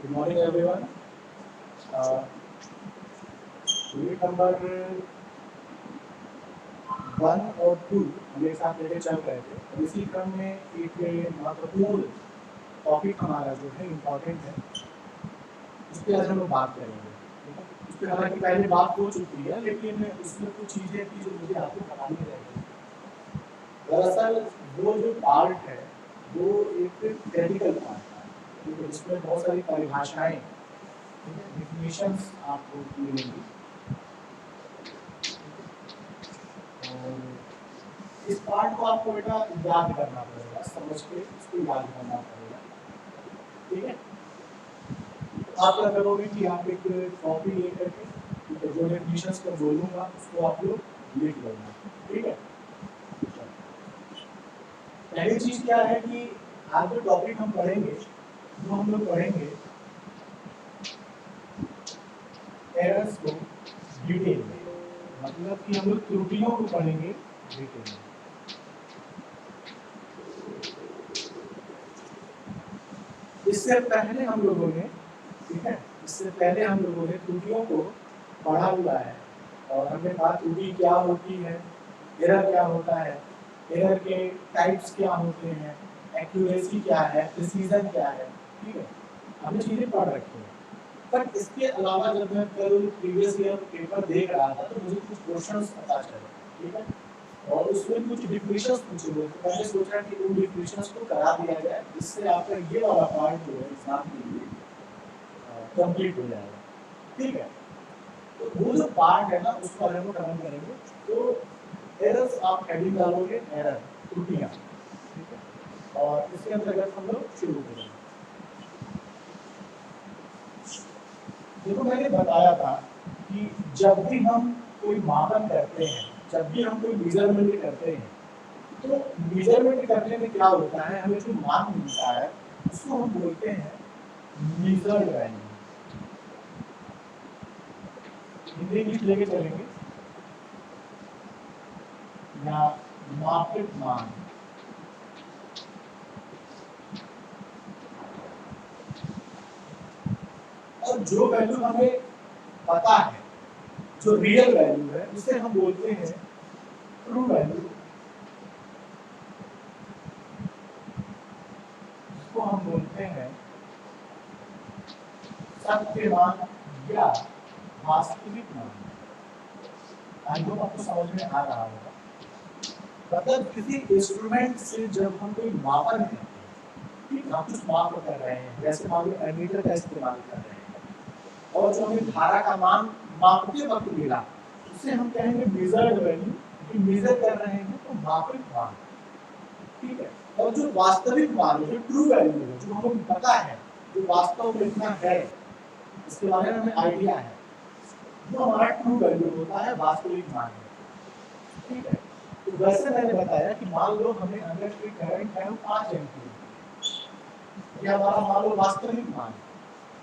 Good morning, everyone. Uh, unit number 1 और 2 हम एक साथ लेके चल रहे थे और इसी क्रम में एक महत्वपूर्ण टॉपिक हमारा जो है इम्पोर्टेंट है, उस पर आज हम लोग बात करेंगे। ठीक है, उस पर हालांकि पहले बात हो चुकी है, लेकिन उसमें कुछ चीज़ें थी जो मुझे आपको बतानी रहेगी। दरअसल वो जो पार्ट है वो एक टेक्निकल पार्ट है, ठीक है, जिसमें बहुत सारी परिभाषाएं, डिफिनेशंस आपको मिलेंगी। और इस पार्ट को आपको बेटा याद करना पड़ेगा, समझ के इसको याद करना पड़ेगा। ठीक है, आप क्या करोगे कि आप एक कॉपी लेकर के जो डेफिनेशंस को बोलूंगा उसको आप लोग लिख लेना। ठीक है, पहली चीज क्या है कि आज जो टॉपिक हम पढ़ेंगे वो हम लोग पढ़ेंगे एरर्स को डिटेल में, मतलब कि हम लोग त्रुटियों को पढ़ेंगे डिटेल में। इससे पहले हम लोगों ने, ठीक है, इससे पहले हम लोगों ने त्रुटियों को पढ़ा हुआ है और हमने कहा त्रुटि क्या होती है, एरर क्या होता है, एरर के टाइप्स क्या होते हैं, एक्यूरेसी क्या है, प्रिसीजन क्या है। ठीक है, हमने चीजें पढ़ रखी हैं। बट इसके अलावा जब मैं कल प्रीवियस ईयर पेपर देख रहा था तो मुझे कुछ क्वेश्चंस पता चले। ठीक है, और उसमें कुछ डिफिनेशंस पूछे हुए थे। मैंने सोचा कि उन डिफिनेशंस को करा दिया जाए, जिससे आपका ये वाला पार्ट जो है एग्जाम के लिए कंप्लीट हो जाएगा। ठीक है, तो वो जो पार्ट है ना उसको हम लोग खत्म करेंगे। तो एरर्स आप हेडिंग डालोगे, एरर त्रुटियां। ठीक है, और इसके अंतर्गत हम लोग शुरू करेंगे। देखो, मैंने बताया था कि जब भी हम कोई मापन करते हैं, जब भी हम कोई मेजरमेंट करते हैं, तो मेजरमेंट करने में क्या होता है, हमें जो मान मिलता है उसको हम बोलते हैं मेजर्ड वैल्यू। हिंदी इंग्लिश लेके चलेंगे या मापित मान। और जो वैल्यू हमें पता है, जो रियल वैल्यू है, उसे हम बोलते हैं ट्रू वैल्यू, जिसको हम बोलते हैं सत्य मान या वास्तविक मान। आई होप आपको समझ में आ रहा होगा। मतलब किसी इंस्ट्रूमेंट से जब हम कोई मापन करते हैं, हम कुछ माप कर रहे हैं, जैसे मान लो एमीटर का इस्तेमाल कर रहे हैं, और जो हमें धारा का मान मापते वक्त मिला उसे हम कहेंगे मेजर्ड वैल्यू, कि मेजर कर रहे हैं तो मापित मान। ठीक है, और जो वास्तविक मान है, जो ट्रू वैल्यू है, जो हमें पता है, जो वास्तव में इतना है, इसके बारे में हमें आइडिया है, वो हमारा ट्रू वैल्यू होता है, वास्तविक मान है। ठीक है, तो वैसे मैंने बताया कि मान लो हमें अंदर कोई करंट है वो 5 एम्पीयर, ये हमारा मान लो वास्तविक मान है,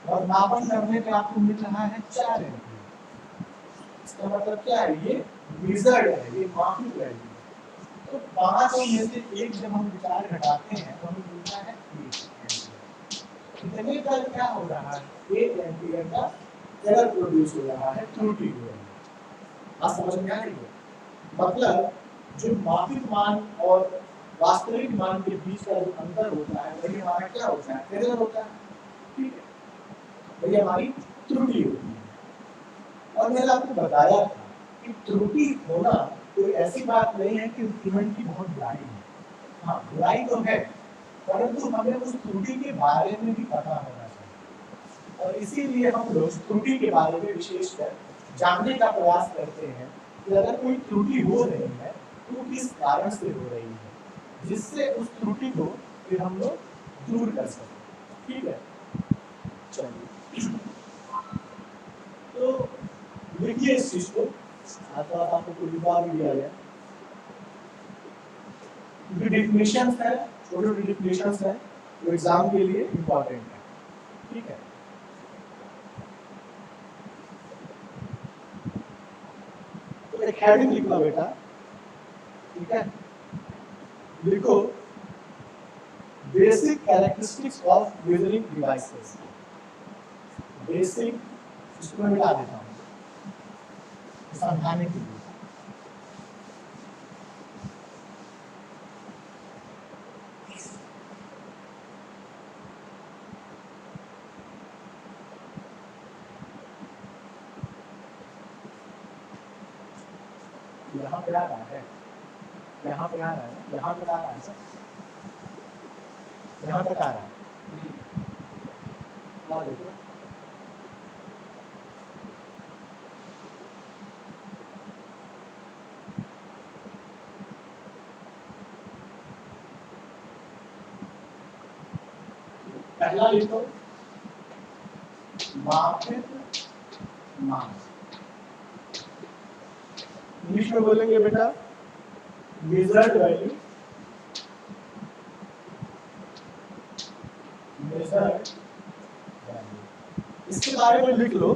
और मापन करने पे आपको मिल रहा है 4 एम्पीयर। इसका मतलब क्या है, ये मेजर्ड है, ये मापित वैल्यू है। तो 5 में से 1 जब हम विचार घटाते हैं तो हमें मिलता है 1 एम्पीयर। इतने का क्या हो रहा है, 1 एम्पीयर का एरर प्रोड्यूस हो रहा है, त्रुटि हो रही है। आप समझ में आ रही है? मतलब जो मापित मान और वास्तविक मान के बीच का जो अंतर होता है वही हमारा क्या होता है, एरर होता है। ठीक है, वही हमारी त्रुटि होती है। और मैंने आपको बताया था कि त्रुटि होना कोई ऐसी बात नहीं है कि इंस्ट्रूमेंट की बहुत बुराई है। हाँ, बुराई तो है, परंतु हमें उस त्रुटि के बारे में भी पता होना चाहिए, और इसीलिए हम लोग त्रुटि के बारे में विशेषकर जानने का प्रयास करते हैं कि अगर कोई त्रुटि हो रही है तो किस कारण से हो रही है, जिससे उस त्रुटि को फिर हम लोग दूर कर सकें। ठीक है, चलिए तो लिखिए इस चीज को, तो आपको कोई लिखवा भी दिया गया। जो डिफिनेशंस है, छोटे छोटे डिफिनेशंस है, वो एग्जाम के लिए इंपॉर्टेंट है। ठीक है, तो एक हेडिंग लिख लो बेटा। ठीक है, लिखो basic characteristics of measuring devices. Basic इसको मैं मिटा देता हूँ समझाने के लिए। यहाँ पे आ रहा है, यहाँ पे आ रहा है, यहाँ पे आ रहा है सर, यहाँ तक आ रहा है। देखो पहला लिखो मापित मान, इंग्लिश में बोलेंगे बेटा मेजर्ड वैल्यू, मेजर्ड वैल्यू। इसके बारे में लिख लो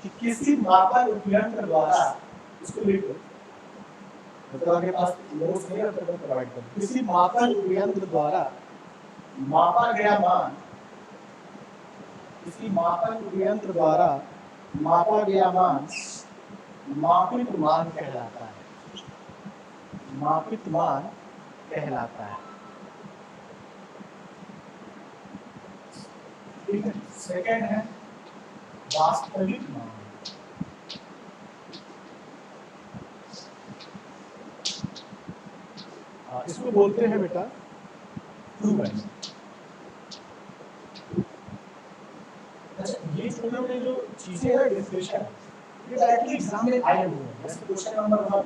कि किसी मापन उपयंत्र द्वारा, इसको लिख लो, मतलब आपके पास नोट्स नहीं है तो प्रोवाइड कर, किसी मापन उपयंत्र द्वारा मापा गया मान, किसी मापन उपयंत्र द्वारा मापा गया मान मापित मान कहलाता है, मापित मान कहलाता है। ठीक है। सेकंड है वास्तविक मान। इसको बोलते हैं बेटा ट्रू वैल्यू। अच्छा, ये छोटे छोटे जो चीजें हैं डिफिनेशन, ये डायरेक्टली एग्जाम में आए हुए हैं। जैसे question number 1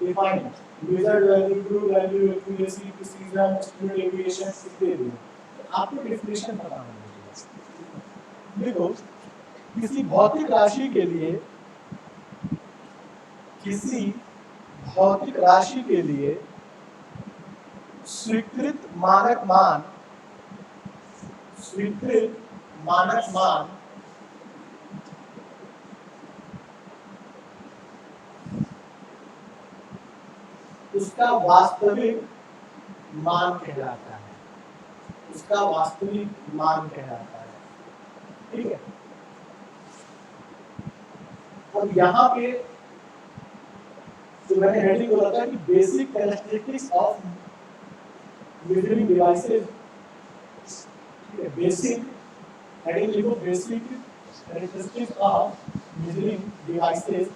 define measured value, true value, accuracy, precision, standard deviation दे दिए, आपको डिफिनेशन पता होना चाहिए। देखो किसी भौतिक राशि के लिए, किसी भौतिक राशि के लिए स्वीकृत मानक मान, स्वीकृत मानक मान उसका वास्तविक मान कहलाता है, उसका वास्तविक मान कहलाता है। ठीक है। अब यहाँ पे जो मैंने हेडिंग बोला था कि basic characteristics of measuring devices, basic heading लिखो, basic characteristics of measuring devices,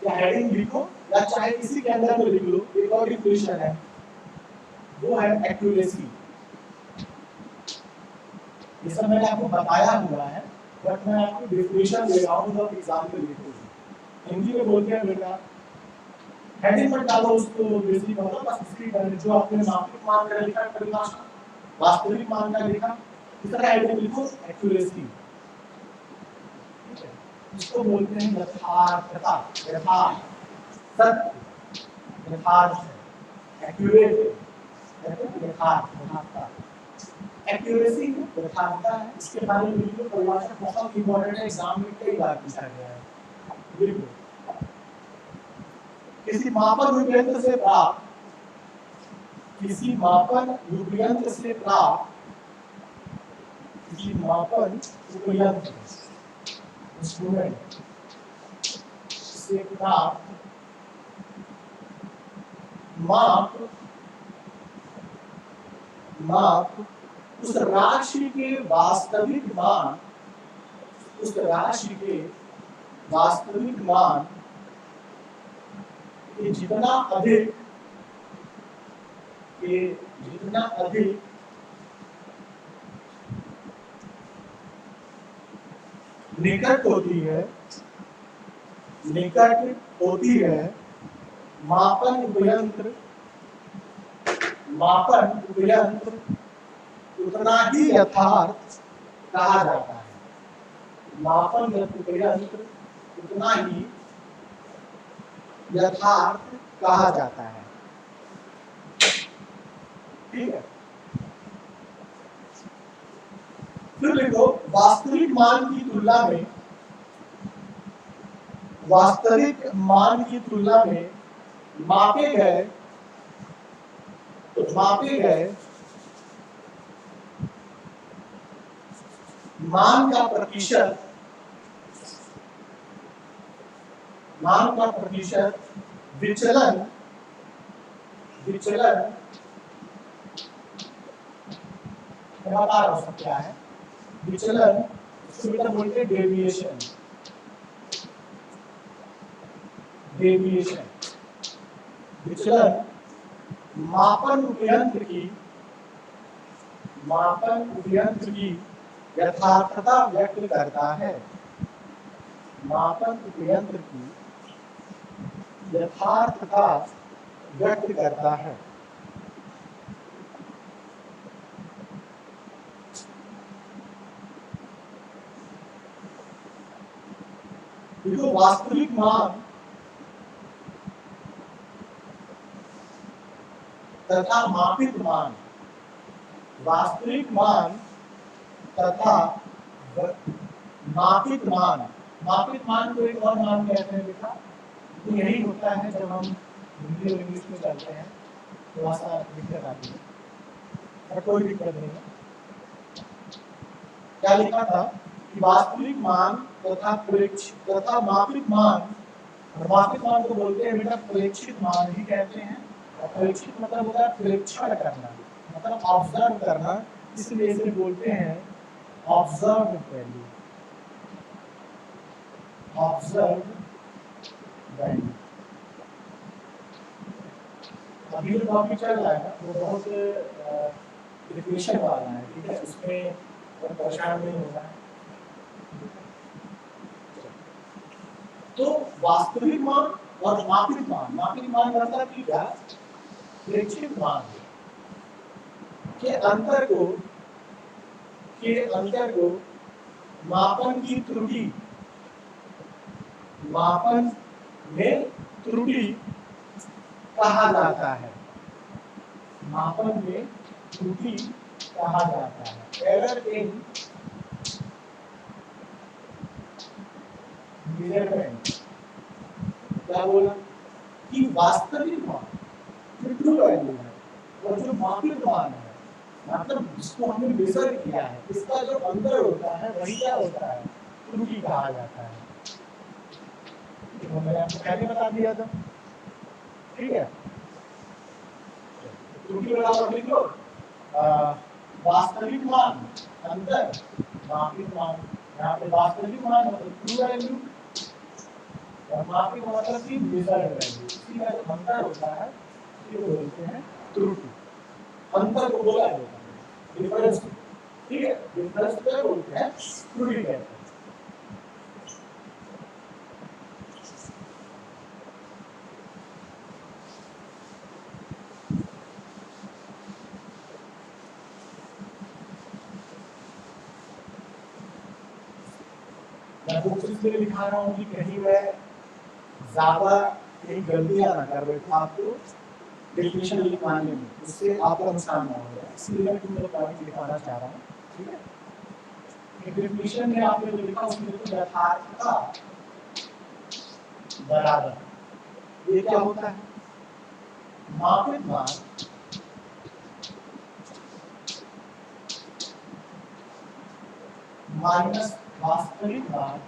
या हेडिंग लिखो या चाहे इसी के अंदर में लिख लो। एक और डिफिनेशन है, वो है एक्यूरेसी। ये सब मैंने आपको बताया हुआ है, बट मैं आपको डिफिनेशन दे रहा हूँ, तो एग्जाम्पल लिखो। हिंदी में बोलते हैं बेटा, हेडिंग मत डालो उसको, बेसिक बताओ, बस इसकी जो आपने मापित मान का लिखा परिभाषा, वास्तविक मान का लिखा, इस तरह हेडिंग लिखो एक्यूरेसी। इसको बोलते हैं यथार्थता, यथार्थ, सत्य, यथार्थ, एक्यूरेट, यथार्थ, यथार्थता, एक्यूरेसी यथार्थता है। इसके बारे में लिखो, परिभाषा बहुत इंपॉर्टेंट है, एग्जाम में कई बार पूछा गया है। बिल्कुल किसी मापन उपयंत्र से प्राप्त, किसी मापन उपयंत्र से प्राप्त, किसी मापन उपयंत्र इंस्ट्रूमेंट से प्राप्त माप, माप उस राशि के वास्तविक मान, उस राशि के वास्तविक मान के जितना अधिक, के जितना अधिक निकट होती है, निकट होती है मापन उपयंत्र, मापन उपयंत्र उतना ही यथार्थ कहा जाता है। मापन उपयंत्र उतना ही यथार्थ कहा जाता है। ठीक है। फिर लिखो वास्तविक मान की तुलना में, वास्तविक मान की तुलना में मापे गए, मापे गए मान का प्रतिशत विचलन विचलन मैं बता रहा हूं क्या है विचलन, इसको बेटा बोलते हैं डेविएशन। डेविएशन विचलन मापन उपयंत्र की यथार्थता व्यक्त करता है। मापन उपयंत्र की यथार्थता व्यक्त करता है। देखो वास्तविक मान तथा मापित मान, वास्तविक मान तथा मापित मान, मापित मान को एक और मान कहते हैं बेटा। तो यही होता है जब हम हिंदी और इंग्लिश में चलते हैं थोड़ा सा दिक्कत आती है, पर कोई दिक्कत नहीं है। क्या लिखा था कि वास्तविक मान तथा मापित मान, और मापित मान को बोलते हैं बेटा प्रेक्षित मान ही कहते हैं। और प्रेक्षित मतलब होता है प्रेक्षण करना, मतलब ऑब्जर्व करना, इसलिए इसे बोलते हैं ऑब्जर्व वैल्यू। ऑब्जर्व वैल्यू अभी जो टॉपिक चल रहा है वो बहुत डिफिनेशन वाला है, ठीक है, उसमें परेशान नहीं होना है। तो वास्तविक मान और मापित मान, मापित मान मतलब कि क्या, प्रेक्षित मान के अंतर को मापन की त्रुटि, मापन में त्रुटि कहा जाता है। मापन में त्रुटि कहा जाता है। Error in measurement. क्या बोला कि वास्तविक मान जो ट्रू वैल्यू है और जो मापित मान है, मतलब जिसको हमने मेजर किया है, इसका जो अंतर होता है वही क्या होता है, त्रुटि कहा जाता है। तो मैंने आपको पहले बता दिया था, ठीक है। त्रुटि बराबर लिख लो वास्तविक मान अंतर मापित मान। यहाँ पे वास्तविक मान मतलब ट्रू वैल्यू और मापित मतलब की मेजर्ड वैल्यू। इसी का जो अंतर होता है इसे बोलते हैं त्रुटि। अंतर को बोला जाता है डिफरेंस, ठीक है, डिफरेंस को बोलते हैं त्रुटि कहते हैं। मैं बुक्स इसलिए लिखा रहा हूँ कि कहीं मैं ज्यादा कहीं गलतियां ना कर बैठूं आपको डेफिनेशन लिखवाने में, उससे आपका नुकसान ना हो। इसलिए मैं तुम लोग पॉइंट लिखवाना चाह रहा हूँ, ठीक है। डेफिनेशन में आपने जो लिखा उसमें तो यथार्थता बराबर, ये क्या होता है, मापित मान माइनस वास्तविक मान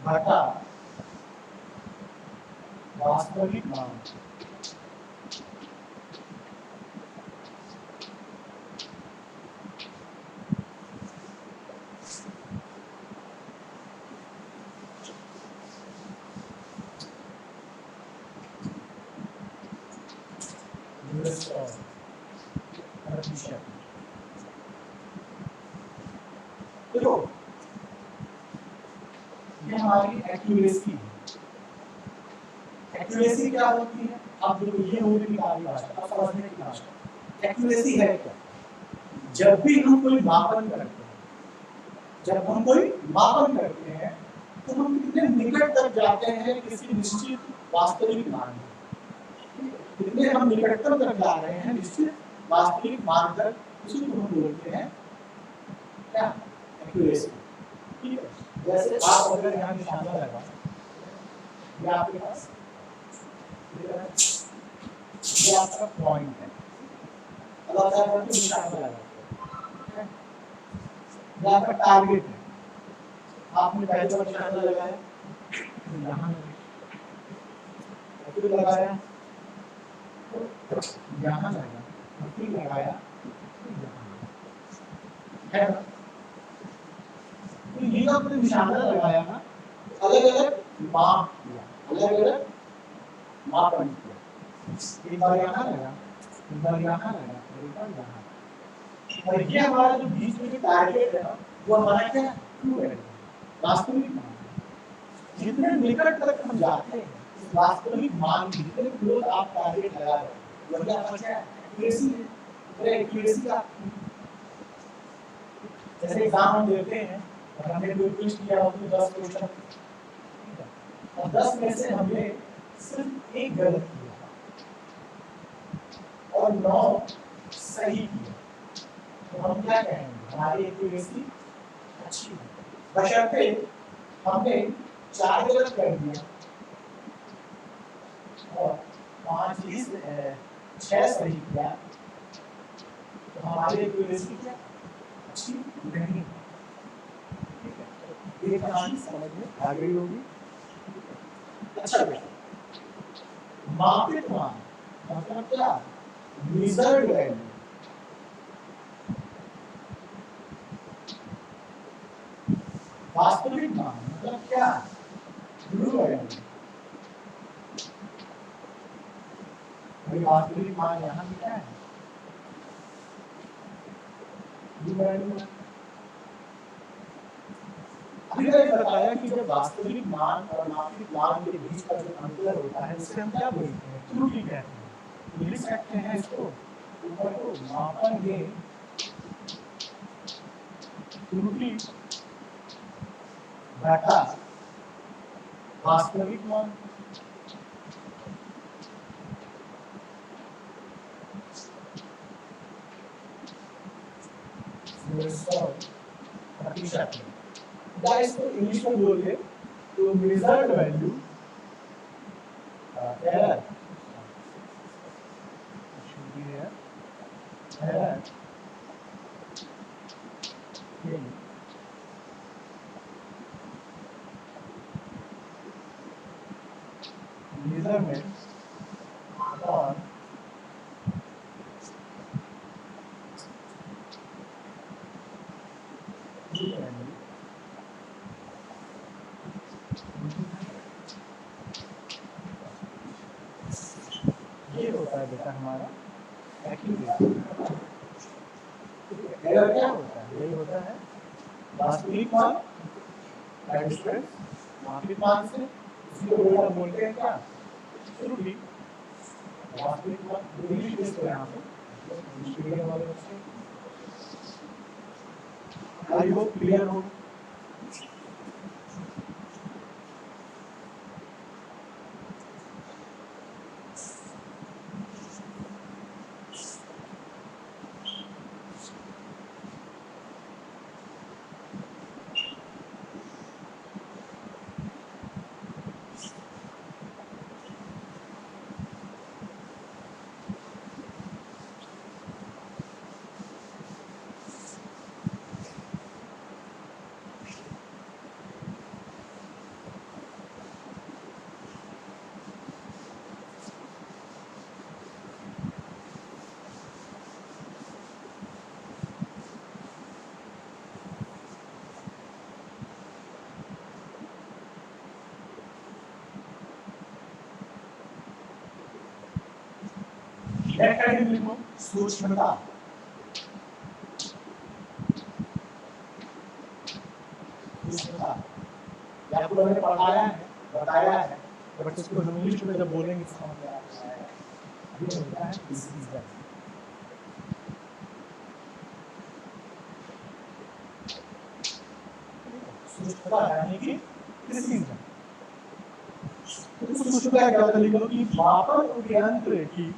घटा वास्तविक मान। देखो ये हमारी एक्यूरेसी है। एक्यूरेसी क्या होती है, अब देखो ये हो रही हमारी भाषा, अब समझने की भाषा। एक्यूरेसी है क्या, जब भी हम कोई मापन करते हैं, जब हम कोई मापन करते हैं तो हम कितने निकट तक जाते हैं किसी निश्चित वास्तविक मान, कितने हम निकटतम तक जा रहे हैं निश्चित वास्तविक मान तक, उसी को हम बोलते हैं क्या, एक्यूरेसी। ठीक है, जैसे आप अगर यहाँ निशाना लगा, ये आपके पास ये आपका पॉइंट है। अब आप क्या करते हो, निशाना लगाते हो, ये आपका टारगेट है। आपने पहले बार निशाना लगाया तो यहाँ फिर लगाया, यहाँ लगा, फिर लगाया, है ना। तो ये जो आपने निशाना लगाया ना, अलग अलग माप किया, अलग अलग मापन किया। एक बार यहाँ लगा, एक बार यहाँ लगा, एक बार यहाँ। और ये हमारा जो बीच में जो टारगेट है ना, वो हमारा क्या है, वास्तविक मान। जितने निकट तक हम जाते हैं वास्तविक मान की, जितने क्लोज आप टारगेट लगा रहे हो, वही आपका क्या है, एक्यूरेसी है। और एक्यूरेसी का जैसे एग्जाम हम देते हैं और हमने कोई क्वेश्चन किया हो तो 10 क्वेश्चन, और 10 में से हमने सिर्फ एक गलत किया और 9 सही किया, तो हम क्या कहेंगे, हमारी एक्यूरेसी अच्छी है। बशर्ते हमने 4 गलत कर दिया और 6 सही किया, तो हमारी एक्यूरेसी क्या अच्छी नहीं। ठीक है, ये कहानी समझ में आ गई होगी। अच्छा बेटा, मापित मान मतलब क्या, मेजर्ड वैल्यू। वास्तविक मान मतलब क्या, ट्रू वैल्यू। भाई वास्तविक मान यहाँ भी क्या है, ट्रू वैल्यू। अभी मैंने बताया कि जब वास्तविक मान और मापित मान के बीच का जो अंतर होता है उसे हम क्या बोलते हैं, त्रुटि कहते हैं। तो लिख सकते हैं इसको ऊपर को, मापन में त्रुटि घटा वास्तविक मान। प्रतिशत या इसको इंग्लिश में बोले तो measured value error, error measurement on ये होता है बेटा हमारा एक्यूरेसी। एरर क्या होता है, यही होता है वास्तविक मान का डिफरेंस मापित मान से, इसको उल्टा बोलते हैं क्या, त्रुटि। वास्तविक मान इंग्लिश में इसको यहाँ पे मीडियम वाले बच्चे, आई होप क्लियर हो। सूक्ष्मता। आपको मैंने पढ़ाया है, बताया है, बट इसको हम इंग्लिश में जब बोलेंगे तो समझ में आएगा। ये होता है प्रिसीजन। सूक्ष्मता यानी कि प्रिसीजन। सूक्ष्मता क्या होता है, लिख लो कि मापन उपयंत्र की,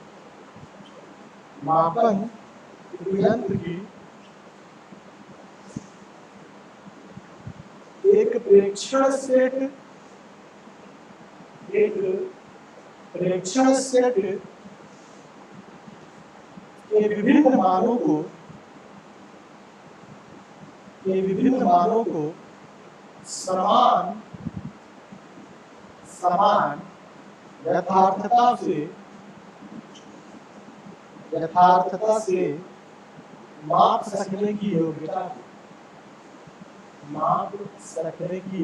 मापन उपयंत्र की एक प्रेक्षण सेट, एक प्रेक्षण सेट के विभिन्न मानों को समान समान यथार्थता से माप सकने की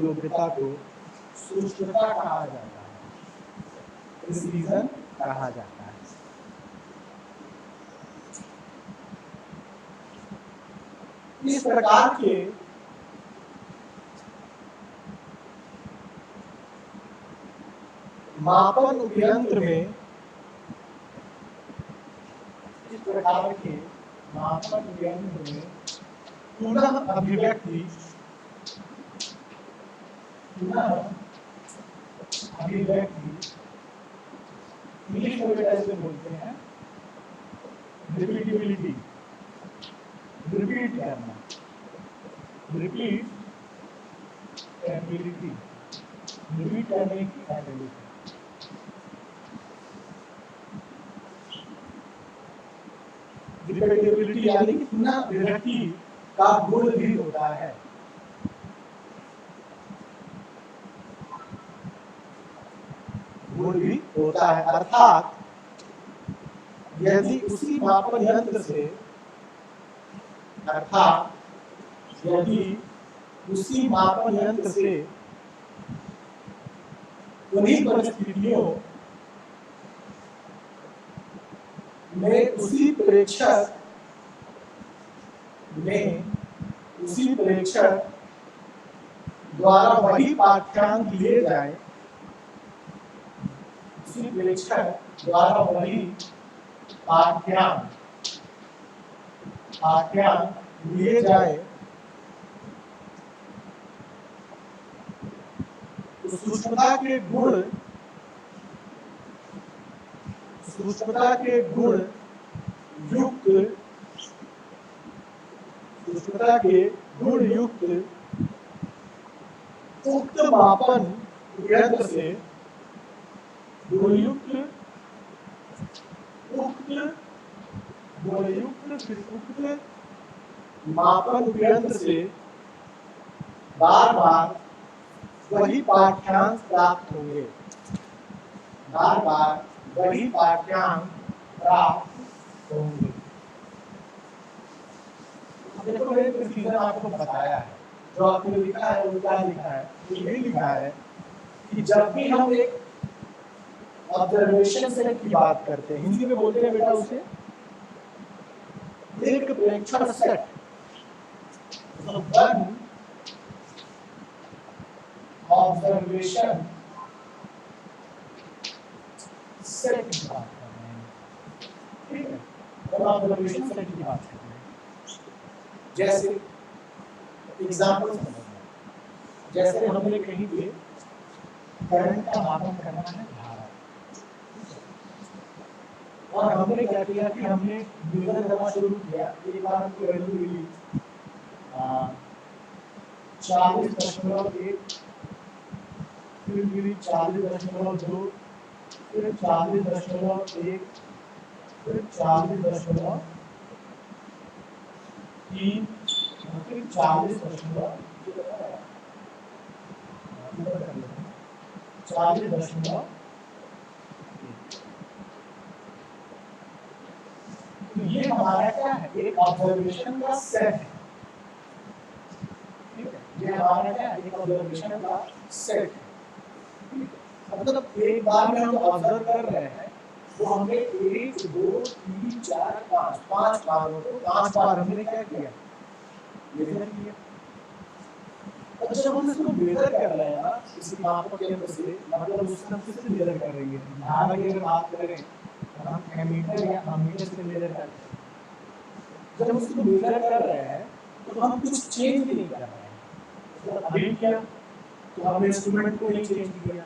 योग्यता को सूक्ष्मता कहा जाता है, प्रिसीजन कहा जाता है। इस प्रकार के मापन उपयंत्र में पुनः अभिव्यक्ति इंग्लिश में ऐसे बोलते हैं रिपीटेबिलिटी, रिपीट करना, रिपीट एबिलिटी, रिपीट करने की एबिलिटी। रिपीटेबिलिटी यानी कि पुनः अभिव्यक्ति का गुण भी होता है। अर्थात यदि उसी मापन यंत्र से उन्हीं परिस्थितियों में उसी प्रेक्षक द्वारा वही पाठ्यांक लिए जाए, तो सूक्ष्मता के गुण युक्त उक्त मापन यंत्र से बार बार वही पाठ्यांक प्राप्त होंगे, देखो मैंने प्रिसीजन आपको बताया है, जो आपने लिखा है वो क्या लिखा है, ये लिखा है कि जब भी हम एक ऑब्जर्वेशन सेट की बात करते हैं, हिंदी में बोलते हैं बेटा उसे एक प्रेक्षण सेट, तो वन ऑब्जर्वेशन सेट की बात कर रहे हैं, ठीक है, ऑब्जर्वेशन सेट की बात कर रहे हैं। जैसे एग्जाम्पल समझना, जैसे हमने कहीं पे करंट का मापन करना है धारा, और हमने क्या किया कि हमने मेजर करना शुरू किया। एक बार हमको वैल्यू मिली 40.1, फिर मिली 40.2, फिर 40.1, फिर 40.3, फिर 40.40, तो ये हमारा क्या है, एक ऑब्जर्वेशन का सेट है, ठीक है, ये हमारा क्या है, एक ऑब्जर्वेशन का सेट है, मतलब एक बार में हम ऑब्जर्व कर रहे हैं, वो हमने 1 2 3 4 5 बारों को 5 बार हमने क्या किया, मेजर किया। और जब हम इसको मेजर कर रहे हैं ना, इसी मापक यंत्र से, मतलब उससे हम किससे मेजर कर रहे हैं, धारा की अगर बात करें तो हम एमीटर या अमीटर से मेजर करते हैं। जब हम इसको मेजर कर रहे हैं तो हम कुछ चेंज नहीं कर रहे हैं, मतलब अभी किया तो हमने इंस्ट्रूमेंट को नहीं चेंज किया,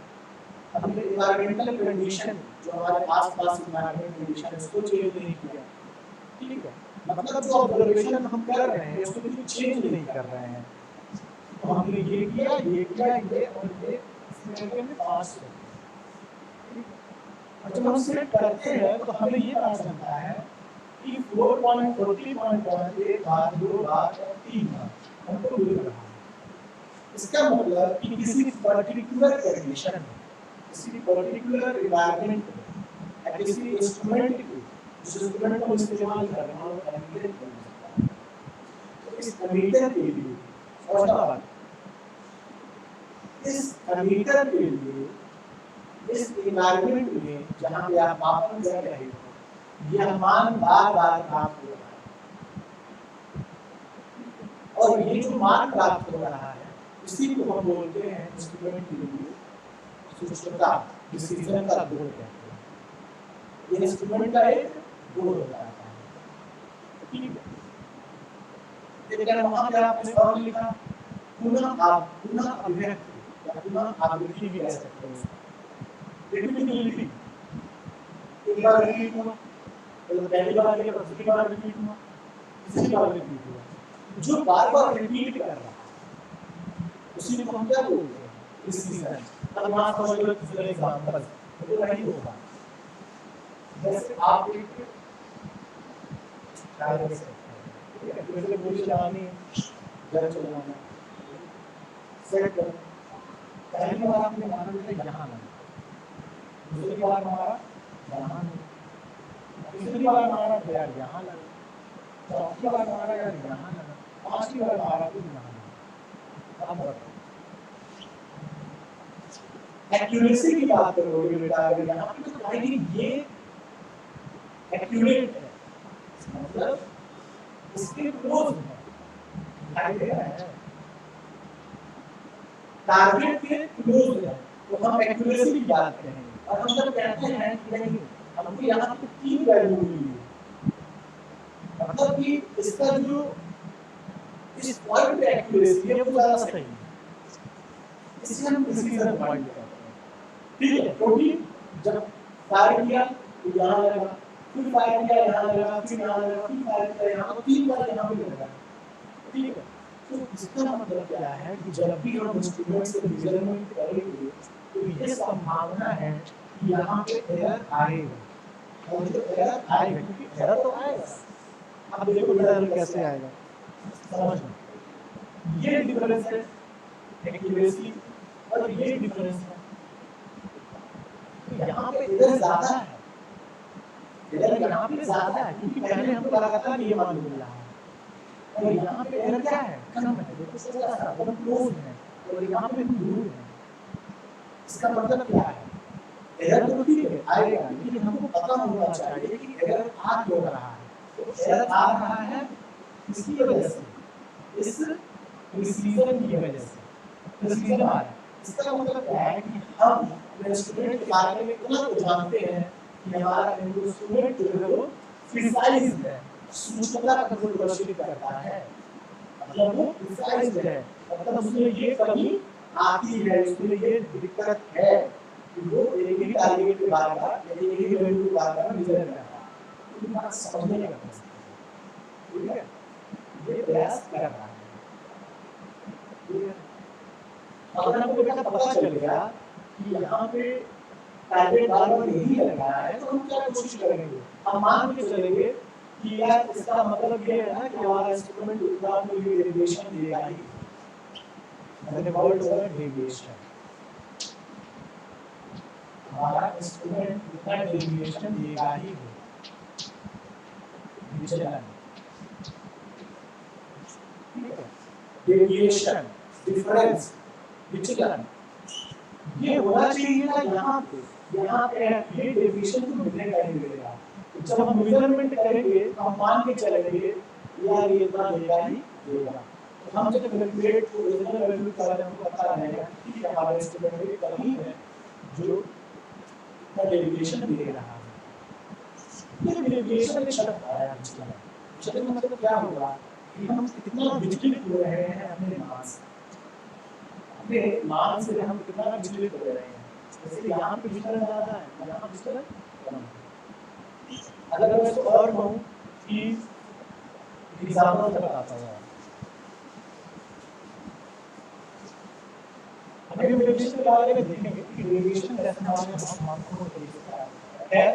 हमने एनवायरमेंटल कंडीशन जो हमारे आसपास एनवायरमेंट कंडीशन है उसको चेंज नहीं किया, ठीक है, मतलब जो ऑब्जर्वेशन हम कर रहे हैं उसको कुछ चेंज नहीं कर रहे हैं। तो हमने ये किया, ये और ये करके हमने पास किया, ठीक है। और जब हम सेट करते हैं तो हमें ये पता चलता है कि 4.40.1 एक बार, 2 बार और 3 बार हमको मिल रहा है। इसका मतलब कि किसी पर्टिकुलर कंडीशन में, किसी पर्टिकुलर एनवायरनमेंट में या किसी इंस्ट्रूमेंट को, जिस इंस्ट्रूमेंट को हम इस्तेमाल कर रहे हैं, वो एमिटर बोल सकता है। तो इस एमिटर के लिए समझना बात, इस एमिटर के लिए इस एनवायरनमेंट में जहाँ पे आप मापन कर रहे हो, यह मान बार बार प्राप्त हो रहा है, और ये जो मान प्राप्त हो रहा है इसी को हम बोलते हैं इंस्ट्रूमेंट के लिए सूक्ष्मता, डिसीजन का गुण कहते हैं। ये इंस्ट्रूमेंट का एक गुण होता है। ठीक है, लेकिन वहाँ पे आपने और लिखा पुनः अभिव्यक्ति या पुनः आवृत्ति भी कह सकते हैं, रिपीटेबिलिटी, एक बार रिपीट हुआ, पहली बार या दूसरी बार रिपीट हुआ, तीसरी बार रिपीट हुआ, जो बार बार रिपीट कर रहा है उसी को हम क्या बोलते हैं, डिसीजन। अब यहाँ समझ लो दूसरा एग्जांपल तो वही होगा, जैसे आप एक कार्य से, ठीक है, पहले गोली चलानी है, जरा चलाना, सेट करो, पहली बार आपने मारा बेटा यहाँ लगा, दूसरी बार मारा यहाँ लगा, तीसरी बार मारा तो यार यहाँ लगा, चौथी बार मारा यार यहाँ लगा, पांचवी बार मारा तो यहाँ लगा। अब बताओ एक्यूरेसी की बात करोगे बेटा, अगर यहाँ पे तो कहेंगे ये एक्यूरेट है, मतलब इसके क्लोज है, दिखाई दे रहा है, टारगेट के क्लोज है, तो हम एक्यूरेसी की बात करेंगे। और हम जब कहते हैं कि नहीं हमको यहाँ पे 3 वैल्यू मिली, मतलब कि इसका जो इस पॉइंट पे एक्यूरेसी है वो ज्यादा सही है, इसलिए हम प्रिसीजन पॉइंट कहते हैं। ठीक है, क्योंकि जब फायर किया तो यहाँ लगा, फिर फायर किया यहाँ लगा, फिर यहाँ लगा, फिर फायर किया यहाँ, तो 3 बार यहाँ भी लगा। ठीक है, तो इसका मतलब क्या है कि जब भी हम इंस्ट्रूमेंट से मेजरमेंट करेंगे तो ये संभावना है कि यहाँ पे एरर आएगा, और जो एरर आएगा, क्योंकि एरर तो आएगा। अब देखो बेटा एरर कैसे आएगा, समझना, ये डिफरेंस है एक्यूरेसी और ये डिफरेंस है, तो यहाँ पे एरर ज्यादा है, एरर यहाँ पे ज्यादा है क्योंकि पहले हमको लगातार ये मान मिल रहा है, और यहाँ पे एरर क्या है, कम है, देखो थोड़ा सा हम क्लोज है और यहाँ पे दूर है। इसका मतलब क्या है, एरर तो ठीक है आएगा, लेकिन हमको पता होना चाहिए कि एरर आ क्यों रहा है। तो एरर आ रहा है इसकी वजह से, इस प्रिसीजन की वजह से प्रिसीजन आ रहा है। इसका मतलब क्या है कि हम इंस्ट्रूमेंट के बारे में इतना तो जानते हैं कि हमारा इंस्ट्रूमेंट जो है वो प्रिसाइज है, सूचना का गुण प्रदर्शित करता है, मतलब वो प्रिसाइज है, मतलब उसमें ये कमी आती है, उसमें ये दिक्कत है कि वो एक ही टारगेट पे बार-बार एक ही वैल्यू पे बार-बार मेजर कर रहा है। तो बात समझने का प्रयास करें, ठीक है, ये प्रयास कर रहा है, ठीक है। अगर हमको बेटा पता चल गया कि यहाँ पे टारगेट बार-बार यही लग रहा है, तो हम क्या कोशिश करेंगे, हम मान के चलेंगे कि यार इसका मतलब ये है ना कि हमारा इंस्ट्रूमेंट उतना तो ये डेविएशन देगा ही, मैंने वर्ड बोला डेविएशन, हमारा इंस्ट्रूमेंट उतना डेविएशन देगा ही, विचलन, ठीक है, डेविएशन, डिफरेंस, विचलन, ये होना चाहिए था यहाँ पे ये डेविएशन तो मिलेगा ही मिलेगा। जब हम मेजरमेंट करेंगे तो हम मान के चलेंगे यार ये इतना देगा ही देगा, तो हम जब कैलकुलेट को ओरिजिनल वैल्यू के बारे में पता रहेगा कि हमारे इंस्ट्रूमेंट में कमी है जो डेविएशन दे रहा है। ये डेविएशन एक शब्द आया है, चलिए मतलब क्या होगा कि हम कितना विचलित हो रहे हैं अपने मान से हम कितना विचलित हो रहे हैं, जैसे यहाँ पे विचलन ज्यादा है, यहाँ विचलन कम है। अगर मैं इसको और कहूँ कि एग्जाम्पल से बताता हूँ, अभी हम डेविएशन के बारे में देखेंगे कि डेविएशन कैसे हमारे बहुत महत्वपूर्ण तरीके से है।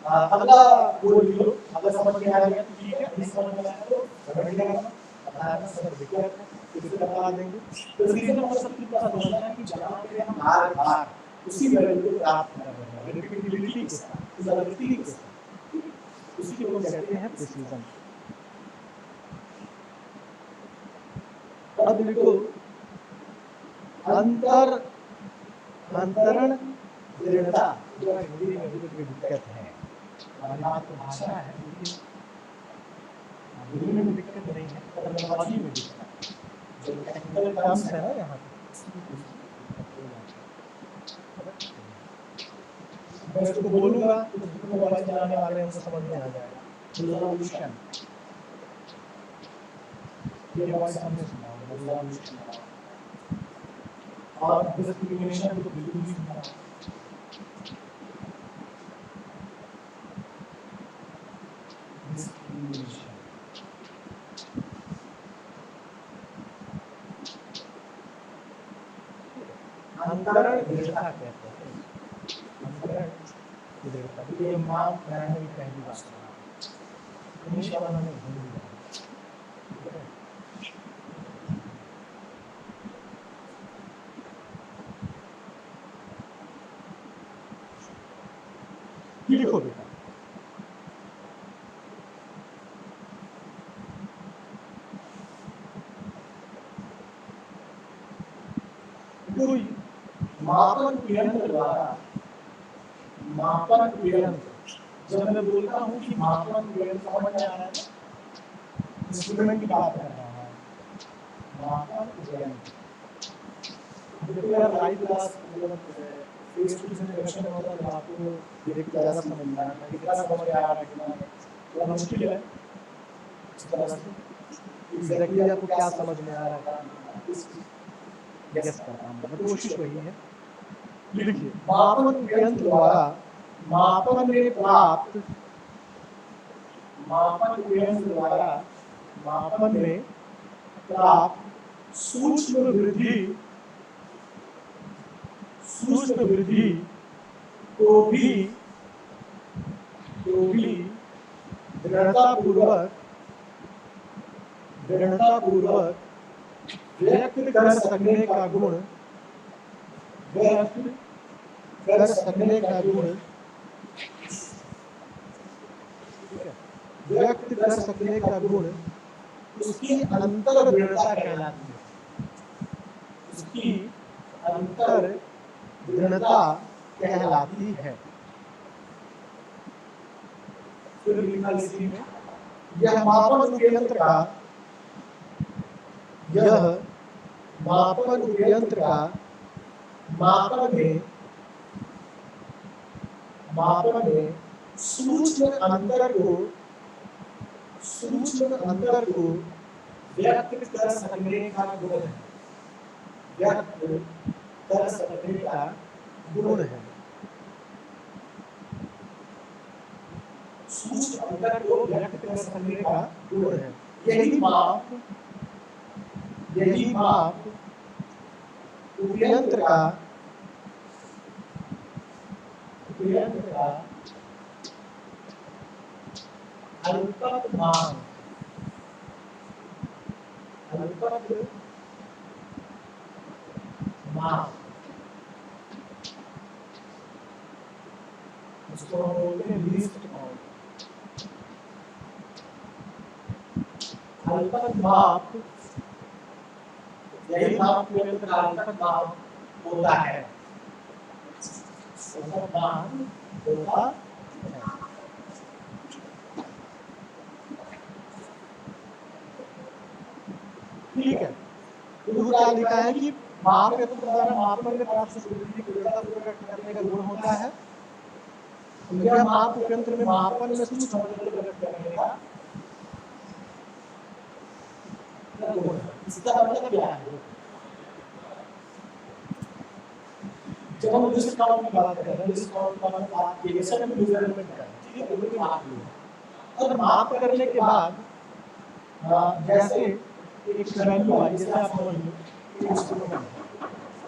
अगला वो लिख लो, अगर समझ में आ गया तो ठीक है, नहीं समझ में आया तो कमेंट करना, बताना सर दिक्कत है, फिर से बता देंगे। तो रीजन ऑफ सबट्यूशन का समझना है कि जहाँ पे हम बार बार उसी वैल्यू को प्राप्त कर रहे हैं, रिपीटेबिलिटी के साथ, पुनरावृत्ति के साथ, उसी को हम कहते हैं प्रिसीजन। अब लिखो अंतरण दृढ़ता, जो हिंदी में भी कुछ दिक्कत है, हमारी मातृभाषा है, लेकिन बोलने में दिक्कत नहीं है, टर्मिनोलॉजी में दिक्कत है, जो टेक्निकल टर्म्स है ना यहाँ पे, मैं इसको बोलूंगा तो जितने मोबाइल चलाने वाले हैं उनको समझ में आ जाएगा। रिजोल्यूशन, ये वॉइस हमने सुना होगा, रिजोल्यूशन, और डिस्क्रिमिनेशन तो बिल्कुल नहीं सुना। डिस्क्रिमिनेशन अंतरण दृढ़ता कहते हैं, अंतरण दृढ़ता। ये नाम मैंने भी पहली बार सुना, इंग्लिश वाला नहीं, हिंदी वाला। लिखो बेटा, कोई मापन यंत्र द्वारा, मापन यंत्र, जब मैं बोलता हूँ कि मापन यंत्र, समझ में आ रहा है ना, इंस्ट्रूमेंट की बात कर रहा है, मापन यंत्र। देखो यार लाइव क्लास मतलब फेस टू फेस इंटरेक्शन होता है तो आपको देख के ज़्यादा समझ में आता है, कितना समझ में आ रहा है, कितना थोड़ा मुश्किल है इस तरह से एग्जैक्टली आपको क्या समझ में आ रहा है, गेस करता हूँ, बट कोशिश वही है। लिखिए, मापन यंत्र द्वारा मापन में प्राप्त, मापन यंत्र द्वारा मापन में प्राप्त सूक्ष्म वृद्धि, सूक्ष्म वृद्धि को भी दृढ़तापूर्वक व्यक्त कर सकने का गुण, व्यक्त कर सकने का गुण, व्यक्त कर सकने का गुण उसकी अंतर दृढ़ता कहलाती है, उसकी अंतर दृढ़ता कहलाती है। फिर लिखा इसी में, यह मापन उपयंत्र का, यह मापन उपयंत्र का मापन में सूक्ष्म अंतर को व्यक्त कर सकने का गुण है, व्यक्त कर सकने का गुण है, सूक्ष्म अंतर को व्यक्त कर सकने का गुण है। यही माप उपयंत्र का अल्पतमांक, उसको हम बोलते हैं लीस्ट काउंट। अल्पतमांक, यही माप उपयंत्र का अल्पतमांक होता है, अल्पतमांक होता है। ठीक है, तो क्या लिखा है कि माप यंत्र द्वारा मापन में प्राप्त सूक्ष्म वृद्धि को दृढ़तापूर्वक व्यक्त करने का गुण होता है। यह माप यंत्र में मापन में सूक्ष्म अंतर को व्यक्त करने का गुण है। इसका मतलब क्या है? जब हम लिस्ट काउंट की बात कर रहे हैं, लिस्ट काउंट का मतलब आप एडिशन में मेजरमेंट कर रहे हैं, ठीक है, तो माप लो। और माप करने के बाद जैसे एक वैल्यू आई, जैसे आप समझ लो इंस्ट्रूमेंट है,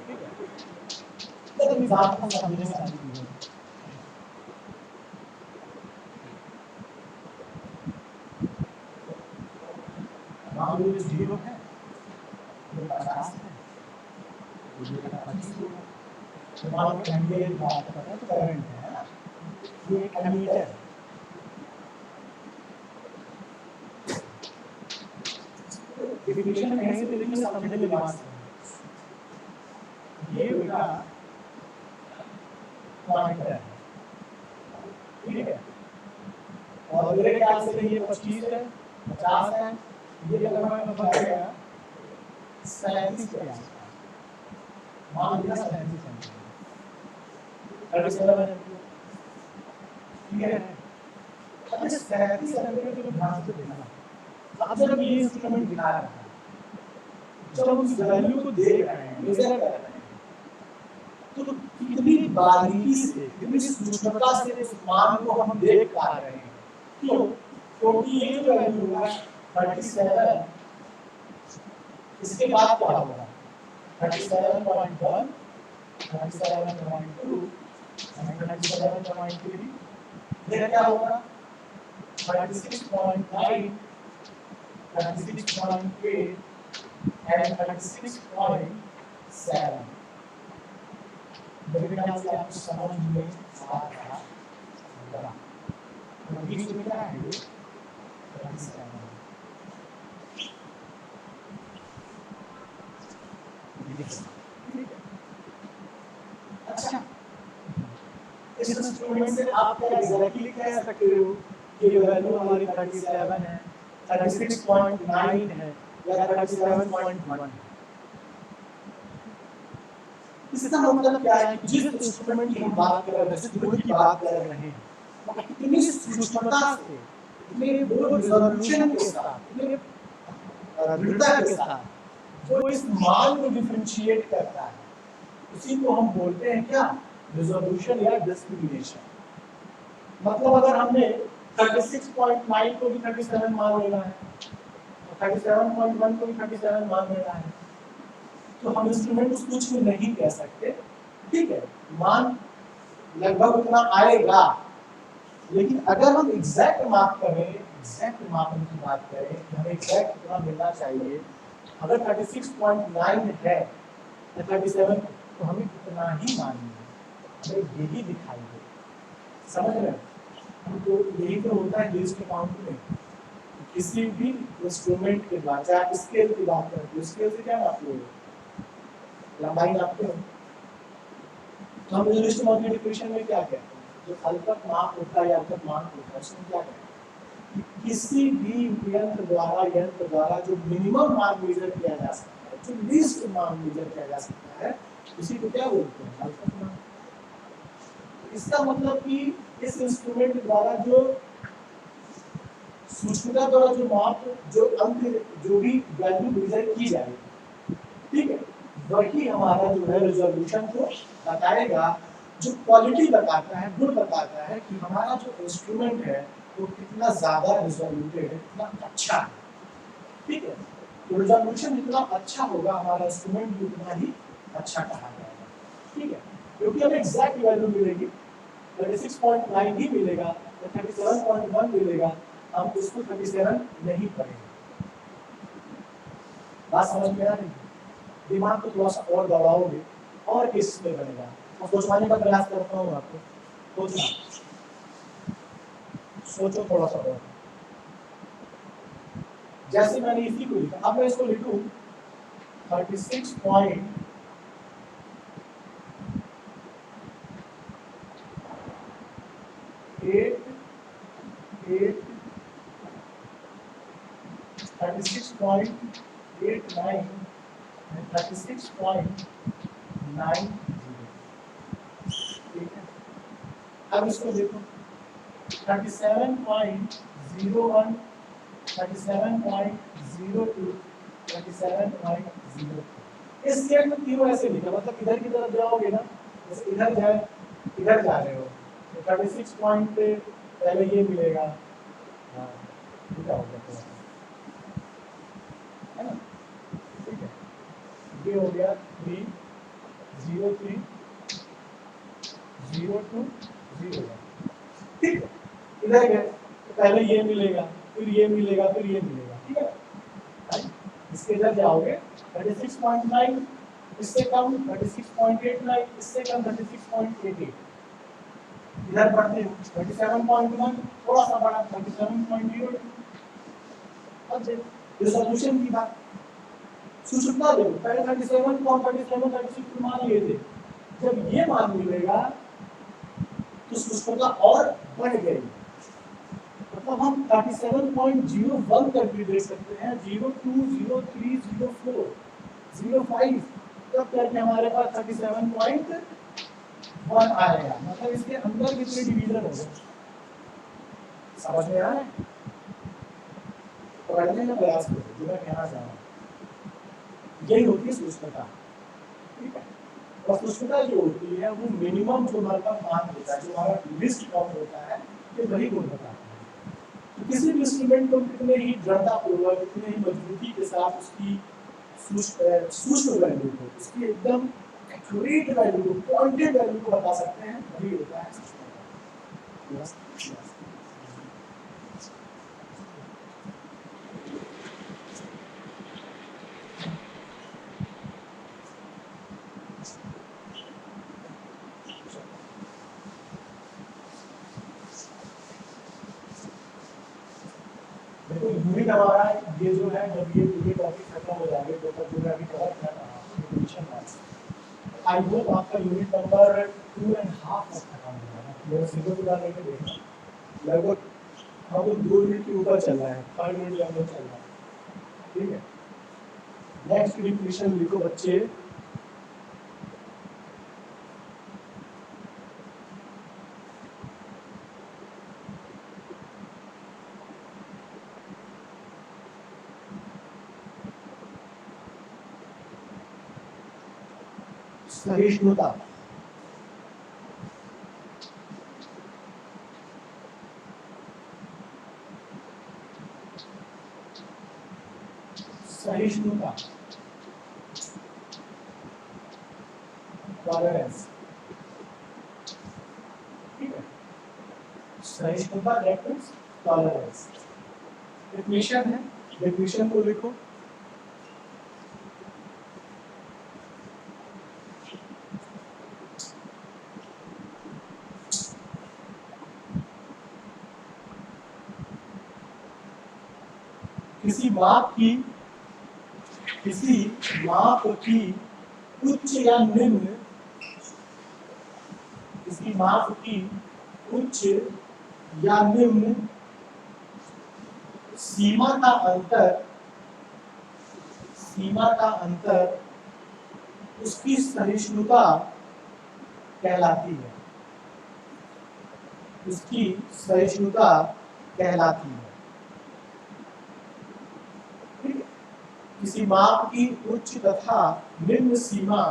ठीक है, तो एग्जांपल समझने में सारी चीजें। यहाँ भी 0 है, ये 50 है, ये 25 होगा। तो मान लो एम्पियर की बात कर रहे हैं तो करंट है ना, ये एक एमीटर है। डेफिनेशन कहीं से लिखने समझने की बात है, ये बेटा पॉइंटर है, ठीक है, और मेरे ख्याल से ये 25 है, 50 है, ये लगभग लगेगा 37 के आसपास, मान लिया 37 एम्पियर, ठीक है। अब 37 एम्पियर को ध्यान से देखना, अब जब ये इंस्ट्रूमेंट दिखा रहा है, जब उस वैल्यू को देख रहे हैं, मेजर कर रहे हैं, तो कितनी बारीकी से, कितनी सूक्ष्मता से उस मान को हम देख पा रहे हैं। क्यों? क्योंकि ये जो वैल्यू होगा 37, इसके बाद क्या होगा 37.1, 37.2, 37.3, फिर क्या होगा 36.9, 36.8 and 36.7। मेरे ख्याल से आपको समझ में आ रहा होगा। तो बीच में क्या है ये 37। अच्छा, इस इंस्ट्रूमेंट से आप क्या एग्जैक्टली कह सकते हो कि ये वैल्यू हमारी 37 है, 36.9 है या 37.1 है। इसका मतलब क्या है कि जिस इंस्ट्रूमेंट की हम बात कर रहे हैं, जिस फ्लूइड की बात कर रहे हैं, वो कितनी सूक्ष्मता से, कितने लो रिजोल्यूशन के साथ, कितने दृढ़ता के साथ वो इस मान को डिफरेंशिएट करता है, उसी को हम बोलते हैं क्या, रिजोल्यूशन या डिस्क्रिमिनेशन। मतलब अगर हमने 36.9 को भी 37 मान लेना है, 37.1 को भी 37 मान लेना है, तो हम इंस्ट्रूमेंट को कुछ भी नहीं कह सकते, ठीक है, मान लगभग उतना आएगा। लेकिन अगर हम एग्जैक्ट माप करें, एग्जैक्ट मापने की बात करें कि हमें एग्जैक्ट कितना मिलना चाहिए, अगर 36.9 है या 37, तो हमें कितना ही मानिए, हमें यही दिखाई दे, समझ रहे हैं? तो यही तो होता है लीस्ट काउंट में, किसी भी इंस्ट्रूमेंट के द्वारा, चाहे स्केल की बात करें तो स्केल से क्या नापते हो, लंबाई नापते हो। तो हम लीस्ट मल्टीप्लिकेशन में क्या कहते हैं, जो अल्पक माप होता है या अल्पक मान होता है, उसमें क्या कहते हैं, किसी भी यंत्र द्वारा जो मिनिमम मान मेजर किया जा सकता है, जो लीस्ट मान मेजर किया जा सकता है, उसी को क्या बोलते हैं, अल्पक मान। इसका मतलब कि इस इंस्ट्रूमेंट द्वारा जो सूक्ष्मता द्वारा जो माप, जो अंक, जो भी वैल्यू मेजर की जाएगी, ठीक है, वही हमारा जो है रिजोल्यूशन को बताएगा, जो क्वालिटी बताता है, गुण बताता है कि हमारा जो इंस्ट्रूमेंट है वो कितना ज्यादा रिजोल्यूटेड है, कितना अच्छा है, ठीक है। तो रिजोल्यूशन जितना अच्छा होगा, हमारा इंस्ट्रूमेंट भी उतना ही अच्छा कहा जाएगा, ठीक है, क्योंकि हमें एग्जैक्ट वैल्यू मिलेगी, 36.9 ही मिलेगा या 37.1 मिलेगा, हम उसको 37 नहीं पढ़ेंगे। बात समझ में आ रही है? दिमाग को थोड़ा सा और दौड़ाओगे और केस में बनेगा। और सोचवाने का प्रयास करता हूँ आपको, सोचो थोड़ा सा और। जैसे मैंने इसी को लिखा, अब मैं इसको लिखूं 36.8 36.89 and 36.90, ठीक है। अब इसको देखो 37.01, 37.02, 37.03। इस सेट में तीनों ऐसे लिखा, मतलब इधर की तरफ जाओगे ना, जैसे इधर जाए, इधर जा रहे हो तो 36 पॉइंट पहले ये मिलेगा, हाँ क्या हो गया है ना, ठीक है, ये हो गया 3, 03, 02, 01, ठीक है। इधर गए तो पहले ये मिलेगा, फिर ये मिलेगा, फिर ये मिलेगा, ठीक है। इसके इधर जाओगे 36.9, इससे कम 36.89, इससे कम 36.88, इधर बढ़ते हो 37.1, थोड़ा सा बड़ा 37.02। अब देखो ये सॉल्यूशन की बात, सुषुप्ता देखो पहले 37 को 37 36 मान लिए थे, जब ये मान मिलेगा तो सुषुप्ता और बढ़ गई, मतलब हम 37.01 तक भी दे सकते हैं, 02, 03, 04, 05 तब करके हमारे पास 37.1 आएगा, मतलब इसके अंदर कितने डिवीजन हो गए, समझ में आ रहा है? पढ़ने का प्रयास करो, जो मैं कहना चाह रहा हूँ यही होती है सुष्मिता, ठीक है। और सुष्मिता जो होती है वो मिनिमम जो हमारे पास मान होता है, जो हमारा लिस्ट काउंट होता है, ये वही गुण बताता है। तो किसी भी इंस्ट्रूमेंट को कितने ही दृढ़तापूर्वक, कितने ही मजबूती के साथ उसकी सूक्ष्म वैल्यू को, उसकी एकदम एक्यूरेट वैल्यू को, पॉइंटेड वैल्यू को बता सकते हैं, वही होता है सुष्मिता। देखो यूनिट हमारा ये जो है, जब ये टॉपिक खत्म हो जाएंगे तो जो मैं अभी कवर कर रहा हूँ डिवीजन वाइज, आई होप आपका यूनिट नंबर 2.5 तक खत्म हो जाएगा। मेरा सिंगल पूरा लेके देखना, लगभग हम लोग 2 यूनिट के ऊपर चल रहे हैं, 5 यूनिट के अंदर चल रहा है, ठीक है। नेक्स्ट डिफिनेशन लिखो बच्चे, सहिष्णुता। सहिष्णुता, टॉलरेंस, ठीक है। सहिष्णुता दैट मींस टॉलरेंस। डेफिनेशन है, डेफिनेशन को लिखो, किसी माप की उच्च या निम्न, किसी माप की उच्च या निम्न सीमा का अंतर उसकी सहिष्णुता कहलाती है, उसकी सहिष्णुता कहलाती है। किसी माप की उच्च तथा निम्न सीमा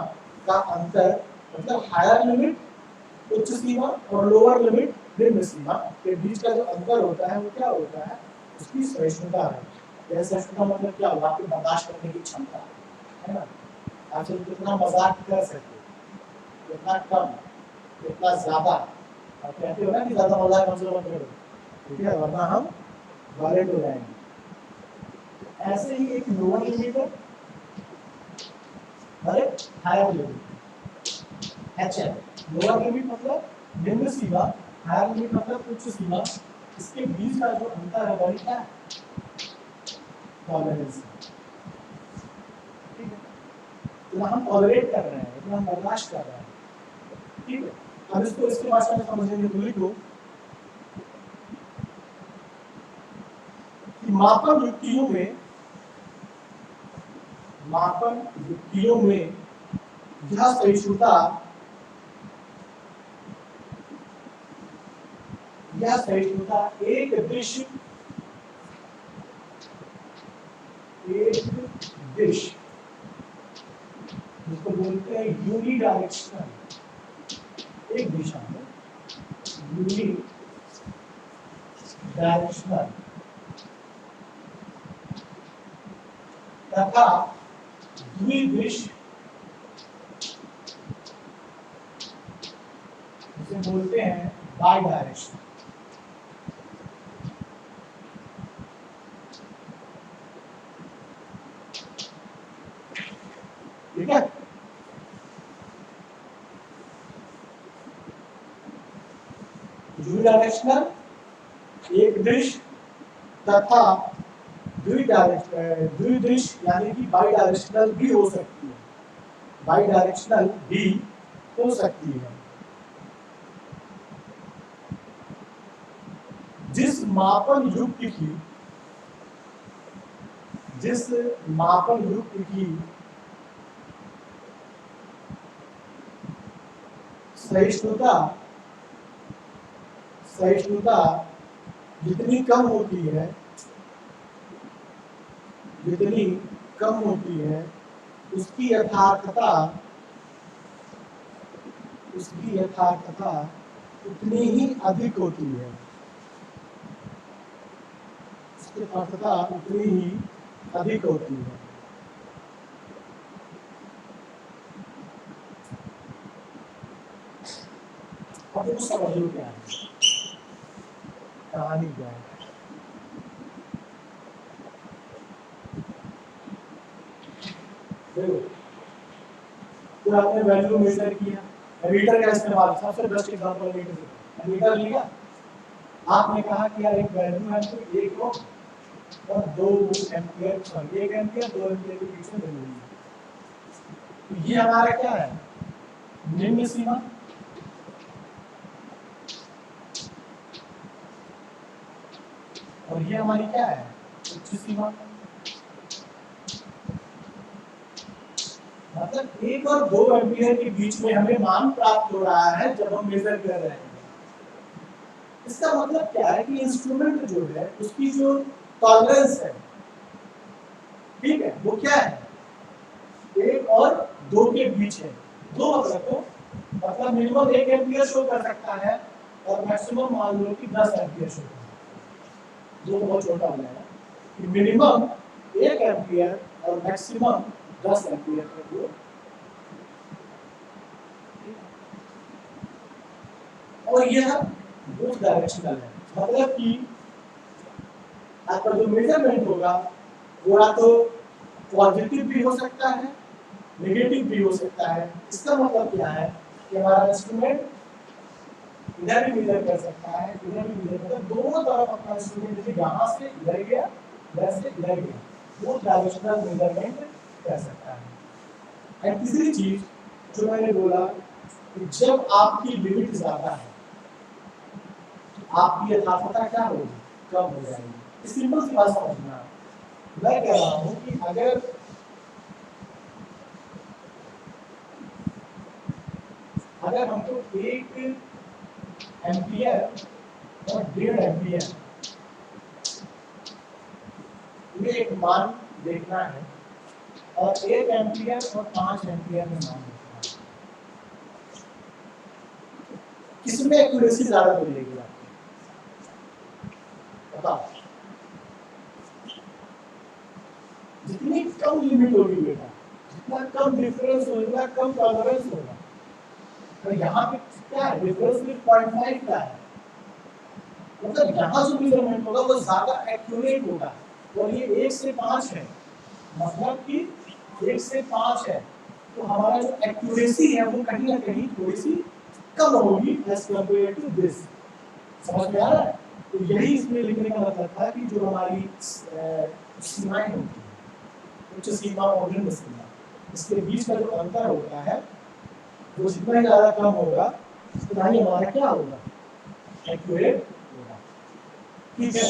का अंतर, मतलब हायर लिमिट उच्च सीमा और लोअर लिमिट निम्न सीमा के बीच का जो अंतर होता है वो क्या होता है, उसकी सहिष्णुता है। यह सहिष्णुता मतलब क्या होगा, आपकी बर्दाश्त करने की क्षमता है ना, आप सिर्फ कितना मजाक कर सकते, कितना कम, कितना ज्यादा। आप कहते हो ना कि ज्यादा मजाक हमसे मत करो, ठीक है, वरना हम वायलेंट हो जाएंगे। ऐसे ही एक लोअर लिमिट है, अरे higher limit HL, lower limit मतलब निम्न सीमा, हायर लिमिट मतलब उच्च सीमा, इसके बीच का जो अंतर है वही क्या है, टॉलरेंस, ठीक है। तो हम टॉलरेट कर रहे हैं, इतना हम बर्दाश्त कर रहे हैं, ठीक है। अब इसको इसके भाषा में समझेंगे तो लिखो कि मापन युक्तियों में यह सहिष्णुता एक दिश जिसको बोलते हैं यूनिडायरेक्शनल, एक दिशा में यूनिडायरेक्शनल तथा द्विदिश जिसे बोलते हैं बाई डायरेक्शनल, ठीक है। यूनिडायरेक्शनल एक दिश तथा द्विदिश यानी कि बाई डायरेक्शनल भी हो सकती है, बाई डायरेक्शनल भी हो सकती है। जिस मापन युक्ति की सहिष्णुता जितनी कम होती है उसकी यथार्थता उतनी ही अधिक होती है, अब तो समझ लो क्या है कहानी क्या है। देखो तो आपने वैल्यू मेजर किया, एमीटर का इस्तेमाल, सबसे बेस्ट एग्जांपल एमीटर लिया, आपने कहा कि यार एक वैल्यू है तो 1 ओम और 2 एम्पियर, सॉरी 1 एम्पियर 2 एम्पियर के बीच में वैल्यू है। तो ये हमारा क्या है, निम्न सीमा, और ये हमारी क्या है, उच्च सीमा। मतलब 1 और 2 एम्पियर के बीच में हमें मान प्राप्त हो रहा है जब हम मेजर कर रहे हैं। इसका मतलब क्या है कि इंस्ट्रूमेंट जो है उसकी जो टॉलरेंस है, ठीक है, वो क्या है, 1 और 2 के बीच है। 2 मतलब मिनिमम 1 एम्पियर शो कर सकता है और मैक्सिमम मान लो कि 10 एम्पियर शो कर सकता है। 2 बहुत छोटा हो जाएगा कि मिनिमम 1 एम्पियर और मैक्सिमम 10 एम्पियर का वो। और यह बोथ डायरेक्शनल है, मतलब कि आपका जो मेजरमेंट होगा वो या तो पॉजिटिव भी हो सकता है, नेगेटिव भी हो सकता है। इसका मतलब क्या है कि हमारा इंस्ट्रूमेंट इधर भी मेजर कर सकता है, इधर भी मेजर कर सकता है, दोनों तरफ अपना इंस्ट्रूमेंट जैसे यहाँ से इधर गया, इधर से इधर गया, वो डायरेक्शनल मेजरमेंट कर सकता है। और तीसरी चीज जो मैंने बोला कि जब आपकी लिमिट ज्यादा है आपकी यथार्थता क्या होगी, कम हो जाएगी। सिंपल सी बात समझना, मैं कह रहा हूँ कि अगर हमको 1 एम्पियर और 1.5 एम्पियर में एक मान देखना है और 1 एम्पियर और 5 एम्पियर में मान देखना है, किसमें एक्यूरेसी ज्यादा मिलेगी आपको बताओ। जितनी कम लिमिट होगी बेटा, जितना कम डिफरेंस होगा, कम टॉलरेंस होगा। तो यहाँ पे क्या है, डिफरेंस सिर्फ 0.5 का है, मतलब यहाँ जो मेजरमेंट होगा वो ज्यादा एक्यूरेट होगा। और ये 1 से 5 है, मतलब कि 1 से 5 है, तो हमारा जो एक्यूरेसी है वो कहीं ना कहीं थोड़ी सी कम होगी एज कंपेयर टू दिस। समझ में आ रहा है? तो यही इसमें लिखने का मतलब था कि जो हमारी सीमाएं होती हैं, उच्च सीमा और निम्न सीमा, इसके बीच का जो अंतर होता है वो जितना ज्यादा कम होगा उतना ही हमारा क्या होगा, एक्यूरेट होगा। ठीक है,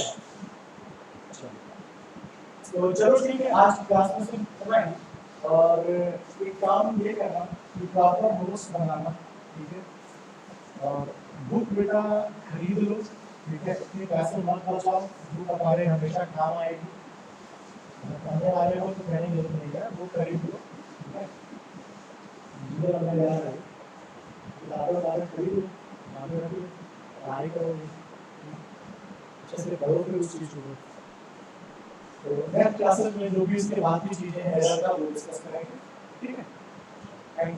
तो चलो ठीक है, आज की क्लास में सिर्फ इतना ही। और एक काम ये करना कि प्रॉपर नोट्स बनाना, ठीक है, और बुक बेटा खरीद लो, ठीक है, इतने पैसे मत बचाओ, बुक हमारे हमेशा काम आएगी। पढ़ने वाले हो तो कहने की जरूरत नहीं है, बुक खरीद लो, ठीक है, किताबें खरीद लो, पढ़ाई करोगे, अच्छे से पढ़ो फिर उस चीज़ को। तो नेक्स्ट क्लासेस में जो भी इसके बाद की चीज़ें हैं वो डिस्कस करेंगे, ठीक है। Thank you.